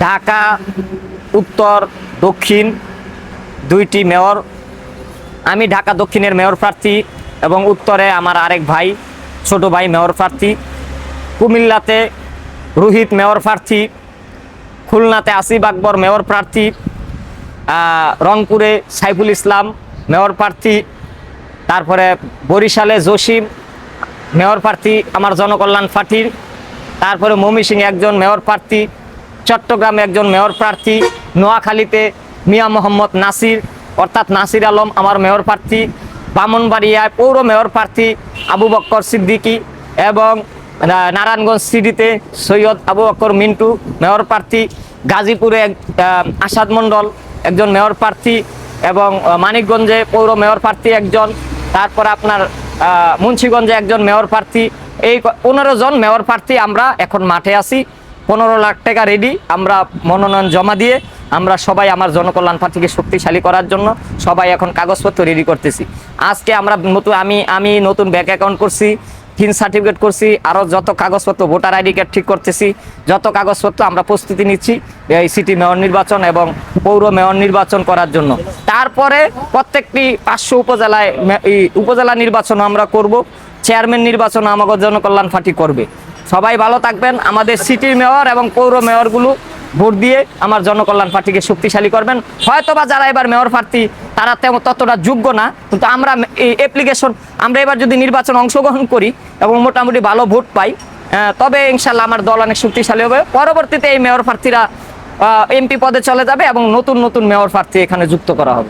ঢাকা উত্তর দক্ষিণ দুইটি মেয়র, আমি ঢাকা দক্ষিণের মেয়র প্রার্থী এবং উত্তরে আমার আরেক ভাই ছোট ভাই মেয়র প্রার্থী, কুমিল্লাতে রোহিত মেয়র প্রার্থী, খুলনাতে আসিফ আকবর মেয়র প্রার্থী, রংপুরে সাইফুল ইসলাম মেয়র প্রার্থী, তারপরে বরিশালে জসিম মেয়র প্রার্থী আমার জনকল্যাণ পার্টির, তারপরে ময়মনসিংহে একজন মেয়র প্রার্থী, চট্টগ্রামে একজন মেয়র প্রার্থী, নোয়াখালীতে মিয়া মোহাম্মদ নাসির অর্থাৎ নাসির আলম আমার মেয়র প্রার্থী, ব্রাহ্মণবাড়িয়ায় পৌর মেয়র প্রার্থী আবু বক্কর সিদ্দিকী এবং নারায়ণগঞ্জ সিটিতে সৈয়দ আবু বক্কর মিন্টু মেয়র প্রার্থী, গাজীপুরে আসাদ মণ্ডল একজন মেয়র প্রার্থী এবং মানিকগঞ্জে পৌর মেয়র প্রার্থী একজন, তারপর আপনার মুন্সিগঞ্জে একজন মেয়র প্রার্থী। এই 15 জন মেয়র প্রার্থী আমরা এখন মাঠে আছি। 15 লাখ টাকা রেডি, আমরা মনোনয়ন জমা দিয়ে আমরা সবাই আমার জনকল্যাণ পার্টিকে শক্তিশালী করার জন্য সবাই এখন কাগজপত্র রেডি করতেছি। আজকে আমরা আমি নতুন ব্যাংক অ্যাকাউন্ট করছি, 3 সার্টিফিকেট করছি, আরও যত কাগজপত্র ভোটার আইডি কার্ড ঠিক করতেছি, যত কাগজপত্র আমরা প্রস্তুতি নিচ্ছি এই সিটি মেয়র নির্বাচন এবং পৌর মেয়র নির্বাচন করার জন্য। তারপরে প্রত্যেকটি 500 উপজেলায় উপজেলা নির্বাচনও আমরা করব, চেয়ারম্যান নির্বাচন আমাদের জনকল্যাণ পার্টি করবে। সবাই ভালো থাকবেন। আমাদের সিটির মেয়র এবং পৌর মেয়রগুলো ভোট দিয়ে আমার জনকল্যাণ পার্টিকে শক্তিশালী করবেন। হয়তোবা যারা এবার মেয়র প্রার্থী তারা ততটা যোগ্য না, কিন্তু আমরা এই অ্যাপ্লিকেশন আমরা এবার যদি নির্বাচন অংশগ্রহণ করি এবং মোটামুটি ভালো ভোট পাই, তবে ইনশাল্লাহ আমার দল অনেক শক্তিশালী হবে। পরবর্তীতে এই মেয়র প্রার্থীরা এমপি পদে চলে যাবে এবং নতুন নতুন মেয়র প্রার্থী এখানে যুক্ত করা হবে।